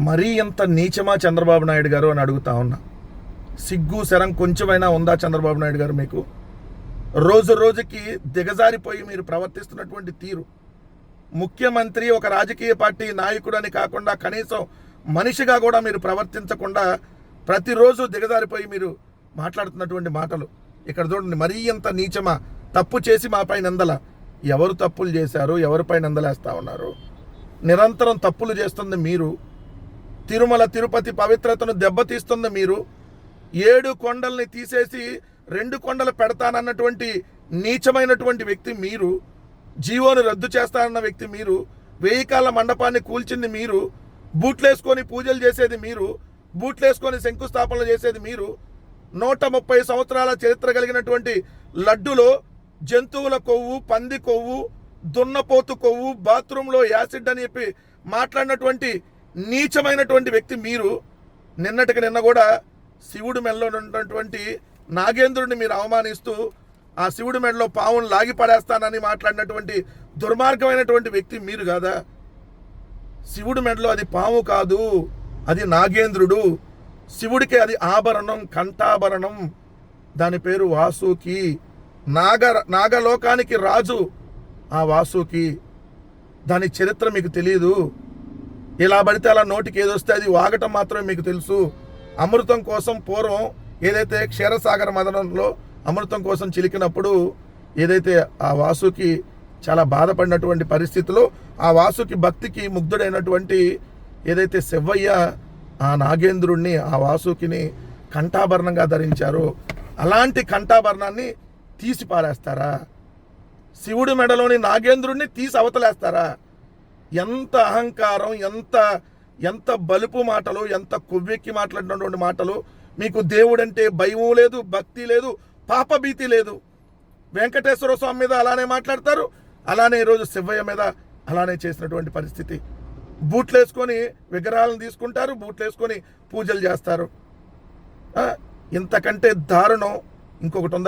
మరీ ఎంత నీచమా చంద్రబాబు నాయుడు గారు అని అడుగుతా ఉన్నా. సిగ్గు శరం కొంచెమైనా ఉందా చంద్రబాబు నాయుడు గారు మీకు? రోజు రోజుకి దిగజారిపోయి మీరు ప్రవర్తిస్తున్నటువంటి తీరు, ముఖ్యమంత్రి ఒక రాజకీయ పార్టీ నాయకుడని కాకుండా కనీసం మనిషిగా కూడా మీరు ప్రవర్తించకుండా ప్రతిరోజు దిగజారిపోయి మీరు మాట్లాడుతున్నటువంటి మాటలు ఇక్కడ చూడండి. మరీ ఎంత నీచమా? తప్పు చేసి మాపై నిందల. ఎవరు తప్పులు చేశారు? ఎవరిపై నిందలేస్తా ఉన్నారు? నిరంతరం తప్పులు చేస్తుంది మీరు. తిరుమల తిరుపతి పవిత్రతను దెబ్బతీస్తుంది మీరు. 7 కొండల్ని తీసేసి 2 కొండలు పెడతానన్నటువంటి నీచమైనటువంటి వ్యక్తి మీరు. జీవోను రద్దు చేస్తానన్న వ్యక్తి మీరు. 1000 కాళ్ళ మండపాన్ని కూల్చింది మీరు. బూట్లేసుకొని పూజలు చేసేది మీరు. బూట్లేసుకొని శంకుస్థాపనలు చేసేది మీరు. 130 సంవత్సరాల చరిత్ర కలిగినటువంటి లడ్డులో జంతువుల కొవ్వు, పంది కొవ్వు, దున్నపోతు కొవ్వు, బాత్రూంలో యాసిడ్ అని చెప్పి మాట్లాడినటువంటి నీచమైనటువంటి వ్యక్తి మీరు. నిన్నటికి నిన్న కూడా శివుడి మెడలో ఉన్నటువంటి నాగేంద్రుడిని మీరు అవమానిస్తూ ఆ శివుడి మెడలో పావును లాగి పడేస్తానని మాట్లాడినటువంటి దుర్మార్గమైనటువంటి వ్యక్తి మీరు కాదా? శివుడి మెడలో అది పాము కాదు, అది నాగేంద్రుడు. శివుడికి అది ఆభరణం, కంఠాభరణం. దాని పేరు వాసుకి. నాగలోకానికి రాజు ఆ వాసుకి. దాని చరిత్ర మీకు తెలియదు. ఇలా పడితే అలా నోటికి ఏదొస్తే అది వాగటం మాత్రమే మీకు తెలుసు. అమృతం కోసం పూర్వం ఏదైతే క్షీరసాగర మదనంలో అమృతం కోసం చిలికినప్పుడు ఏదైతే ఆ వాసుకి చాలా బాధపడినటువంటి పరిస్థితిలో ఆ వాసుకి భక్తికి ముగ్ధుడైనటువంటి ఏదైతే శివయ్య ఆ నాగేంద్రుణ్ణి, ఆ వాసుకిని కంఠాభరణంగా ధరించారో అలాంటి కంఠాభరణాన్ని తీసి పారేస్తారా? శివుడి మెడలోని నాగేంద్రుణ్ణి తీసి అవతలేస్తారా? ఎంత అహంకారం, ఎంత బలుపు మాటలు, ఎంత కొవ్వెక్కి మాట్లాడినటువంటి మాటలు. మీకు దేవుడంటే భయం లేదు, భక్తి లేదు, పాపభీతి లేదు. వెంకటేశ్వర స్వామి మీద అలానే మాట్లాడతారు, అలానే ఈరోజు శివయ్య మీద అలానే చేసినటువంటి పరిస్థితి. బూట్లేసుకొని విగ్రహాలను తీసుకుంటారు, బూట్లేసుకొని పూజలు చేస్తారు. ఇంతకంటే దారుణం ఇంకొకటి ఉందా?